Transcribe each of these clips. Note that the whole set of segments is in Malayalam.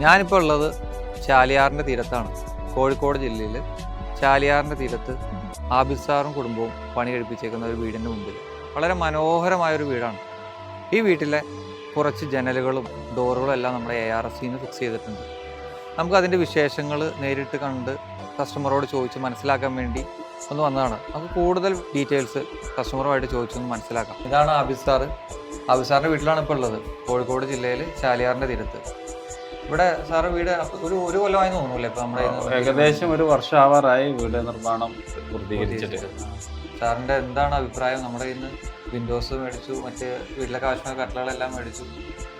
ഞാനിപ്പോൾ ഉള്ളത് ചാലിയാറിൻ്റെ തീരത്താണ്. കോഴിക്കോട് ജില്ലയിൽ ചാലിയാറിൻ്റെ തീരത്ത് ആബിദ് സാറും കുടുംബവും പണി കഴിപ്പിച്ചേക്കുന്ന ഒരു വീടിൻ്റെ മുമ്പിൽ. വളരെ മനോഹരമായൊരു വീടാണ്. ഈ വീട്ടിലെ കുറച്ച് ജനലുകളും ഡോറുകളും എല്ലാം നമ്മുടെ ARSന്ന് ഫിക്സ് ചെയ്തിട്ടുണ്ട്. നമുക്കതിൻ്റെ വിശേഷങ്ങൾ നേരിട്ട് കണ്ട് കസ്റ്റമറോട് ചോദിച്ച് മനസ്സിലാക്കാൻ വേണ്ടി ഒന്ന് വന്നതാണ്. നമുക്ക് കൂടുതൽ ഡീറ്റെയിൽസ് കസ്റ്റമറുമായിട്ട് ചോദിച്ചൊന്ന് മനസ്സിലാക്കാം. ഇതാണ് ആബിദ് സാറ്. ആബിദ് സാറിൻ്റെ വീട്ടിലാണ് ഇപ്പോൾ ഉള്ളത്, കോഴിക്കോട് ജില്ലയിൽ ചാലിയാറിൻ്റെ തീരത്ത്. ഇവിടെ സാറ് വീട് ഒരു കൊല്ലമായി തോന്നുന്നില്ല ഇപ്പൊ നമ്മുടെ ഏകദേശം ഒരു വർഷം ആവാറായി വീട് നിർമ്മാണം പൂർത്തീകരിച്ചിട്ട്. സാറിന്റെ എന്താണ് അഭിപ്രായം? നമ്മുടെ ഇന്ന് വിൻഡോസ് മേടിച്ചു, മറ്റ് വീട്ടിലൊക്കെ ആവശ്യമായ കട്ടലുകളെല്ലാം മേടിച്ചു.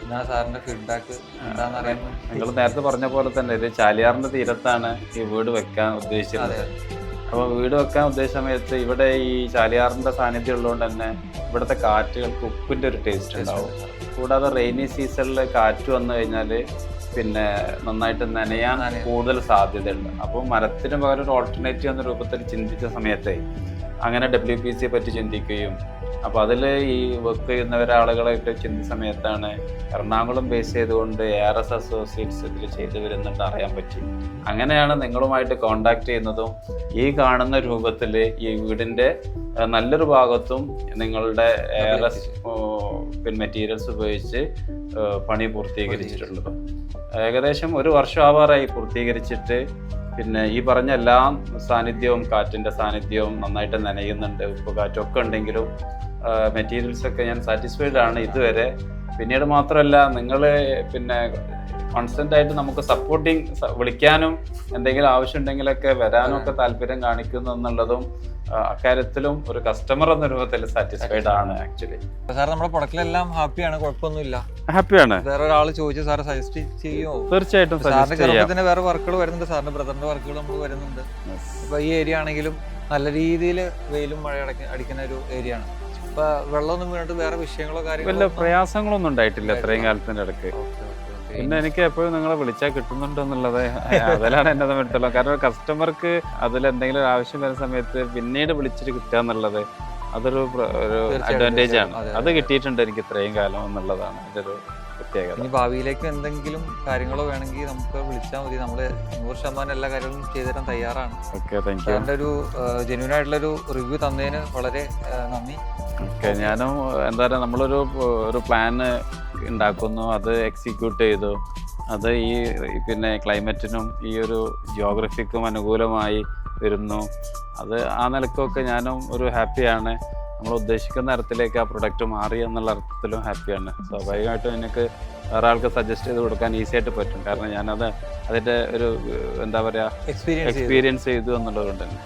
എന്താണ് സാറിന്റെ ഫീഡ്ബാക്ക്? എന്താണെന്ന് അറിയാൻ നിങ്ങൾ നേരത്തെ പറഞ്ഞ പോലെ തന്നെ ഇത് ചാലിയാറിന്റെ തീരത്താണ് ഈ വീട് വെക്കാൻ ഉദ്ദേശിച്ചത്. അപ്പോൾ വീട് വെക്കാൻ ഉദ്ദേശിച്ച സമയത്ത് ഇവിടെ ഈ ചാലിയാറിന്റെ സാന്നിധ്യം ഉള്ളതുകൊണ്ട് തന്നെ ഇവിടുത്തെ കാറ്റുകൾക്ക് ഉപ്പിന്റെ ഒരു ടേസ്റ്റ് ഉണ്ടാവും. കൂടാതെ റെയിനി സീസണിൽ കാറ്റ് വന്നു കഴിഞ്ഞാൽ പിന്നെ നന്നായിട്ട് നനയാൻ കൂടുതൽ സാധ്യതയുണ്ട്. അപ്പോൾ മരത്തിന് പകരം ഒരു ഓൾട്ടർനേറ്റീവ് എന്ന രൂപത്തിൽ ചിന്തിച്ച സമയത്തെ അങ്ങനെ WPCയെ പറ്റി ചിന്തിക്കുകയും അപ്പോൾ അതിൽ ഈ വർക്ക് ചെയ്യുന്നവരാളുകളായിട്ട് ചിന്തിച്ച സമയത്താണ് എറണാകുളം ബേസ് ചെയ്തുകൊണ്ട് ARS അസോസിയേറ്റ്സ് ഇതിൽ ചെയ്തു വരുന്നുണ്ട് അറിയാൻ പറ്റി. അങ്ങനെയാണ് നിങ്ങളുമായിട്ട് കോണ്ടാക്ട് ചെയ്യുന്നതും ഈ കാണുന്ന രൂപത്തിൽ ഈ വീടിൻ്റെ നല്ലൊരു ഭാഗത്തും നിങ്ങളുടെ ARS മെറ്റീരിയൽസ് ഉപയോഗിച്ച് പണി പൂർത്തീകരിച്ചിട്ടുള്ളത്. ഏകദേശം ഒരു വർഷം ആവാറായി പൂർത്തീകരിച്ചിട്ട്. പിന്നെ ഈ പറഞ്ഞ എല്ലാ സാന്നിധ്യവും കാറ്റിൻ്റെ സാന്നിധ്യവും നന്നായിട്ട് നനയുന്നുണ്ട്. ഉപ്പ് കാറ്റൊക്കെ ഉണ്ടെങ്കിലും മെറ്റീരിയൽസൊക്കെ ഞാൻ സാറ്റിസ്ഫൈഡ് ആണ് ഇതുവരെ. പിന്നീട് മാത്രമല്ല നിങ്ങൾ പിന്നെ കോൺസ്റ്റൻ്റ് ആയിട്ട് നമുക്ക് സപ്പോർട്ടിങ് വിളിക്കാനും എന്തെങ്കിലും ആവശ്യമുണ്ടെങ്കിലൊക്കെ വരാനും ഒക്കെ താല്പര്യം കാണിക്കുന്നു എന്നുള്ളതും അക്കാര്യത്തിലും ഒരു കസ്റ്റമർ എന്ന രൂപത്തിൽ സാറ്റിസ്ഫൈഡ് ആണ്. ആക്ച്വലി സാർ നമ്മുടെ പ്രൊഡക്റ്റിലെല്ലാം ഹാപ്പിയാണ്, കുഴപ്പമൊന്നുമില്ല, ഹാപ്പിയാണ്. വേറെ ഒരാൾ ചോദിച്ചു സാറ് സജസ്റ്റ് ചെയ്യുമോ? തീർച്ചയായിട്ടും സാറിന്റെ ഗർഭത്തിന് വേറെ വർക്കുകൾ വരുന്നുണ്ട്, സാറിന്റെ ബ്രദറിന്റെ വർക്കുകൾ നമുക്ക് വരുന്നുണ്ട്. ഇപ്പൊ ഈ ഏരിയ ആണെങ്കിലും നല്ല രീതിയിൽ വെയിലും മഴ അടിക്കുന്ന ഒരു ഏരിയ ആണ്. ഇപ്പൊ വെള്ളമൊന്നും വീണിട്ട് വേറെ വിഷയങ്ങളോ കാര്യങ്ങളോ പ്രയാസങ്ങളൊന്നും ഉണ്ടായിട്ടില്ല ഇത്രയും കാലത്തിന്റെ ഇടയ്ക്ക്. പിന്നെ എനിക്ക് എപ്പോഴും നിങ്ങളെ വിളിച്ചാൽ കിട്ടുന്നുണ്ടോ എന്നുള്ളത് അതിലാണ് എന്നെ സംബന്ധിച്ചുള്ളത്. കാരണം കസ്റ്റമർക്ക് അതിലെന്തെങ്കിലും ഒരു ആവശ്യം വരുന്ന സമയത്ത് പിന്നീട് വിളിച്ചിട്ട് കിട്ടുക എന്നുള്ളത് അതൊരു അഡ്വാൻറ്റേജ് ആണ്. അത് കിട്ടിയിട്ടുണ്ട് എനിക്ക് ഇത്രയും കാലം എന്നുള്ളതാണ് ഇതൊരു പ്രത്യേകത. ഇനി ഭാവിയിലേക്ക് എന്തെങ്കിലും കാര്യങ്ങളോ വേണമെങ്കിൽ നമുക്ക് വിളിച്ചാൽ മതി. നമ്മൾ 100% എല്ലാ കാര്യങ്ങളും ചെയ്തു തരാൻ തയ്യാറാണ്. Okay, thank you. അതിൻ്റെ ഒരു ജെന്യൂൻ ആയിട്ടുള്ളൊരു റിവ്യൂ തന്നതിന് വളരെ നന്ദി. ഓക്കെ, ഞാനും എന്താ പറയുക, നമ്മളൊരു പ്ലാന് ഉണ്ടാക്കുന്നു, അത് എക്സിക്യൂട്ട് ചെയ്തു. അത് ഈ പിന്നെ ക്ലൈമറ്റിനും ഈ ഒരു ജിയോഗ്രഫിക്കും അനുകൂലമായി വരുന്നു. അത് ആ നിലക്കൊക്കെ ഞാനും ഒരു ഹാപ്പിയാണ്. നമ്മൾ ഉദ്ദേശിക്കുന്ന തരത്തിലേക്ക് ആ പ്രൊഡക്റ്റ് മാറി എന്നുള്ള അർത്ഥത്തിലും ഹാപ്പിയാണ്. സ്വാഭാവികമായിട്ടും എനിക്ക് വേറെ ആൾക്ക് സജസ്റ്റ് ചെയ്ത് കൊടുക്കാൻ ഈസി ആയിട്ട് പറ്റും. കാരണം ഞാനത് അതിൻ്റെ ഒരു എന്താ പറയുക എക്സ്പീരിയൻസ് ചെയ്തു എന്നുള്ളത് തന്നെ.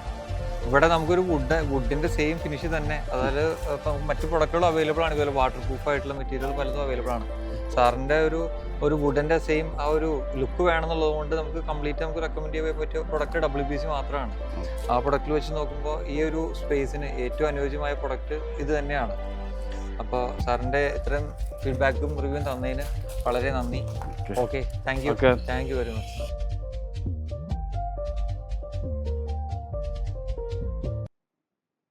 ഇവിടെ നമുക്കൊരു വുഡിന്റെ സെയിം ഫിനിഷ് തന്നെ, അതായത് ഇപ്പം മറ്റു പ്രൊഡക്റ്റുകളും അവൈലബിൾ ആണ്. ഇതുപോലെ വാട്ടർ പ്രൂഫ് ആയിട്ടുള്ള മെറ്റീരിയൽ പലതും അവൈലബിൾ ആണ്. സാറിന്റെ ഒരു വുഡിന്റെ സെയിം ആ ഒരു ലുക്ക് വേണമെന്നുള്ളത് കൊണ്ട് നമുക്ക് കംപ്ലീറ്റ് നമുക്ക് റെക്കമെൻഡ് ചെയ്യാൻ പറ്റിയ പ്രൊഡക്റ്റ് WPC മാത്രമാണ്. ആ പ്രൊഡക്റ്റിൽ വെച്ച് നോക്കുമ്പോൾ ഈ ഒരു സ്പേസിന് ഏറ്റവും അനുയോജ്യമായ പ്രൊഡക്റ്റ് ഇത് തന്നെയാണ്. അപ്പോൾ സാറിന്റെ ഇത്രയും ഫീഡ്ബാക്കും റിവ്യൂവും തന്നതിന് വളരെ നന്ദി. Okay, thank you very much.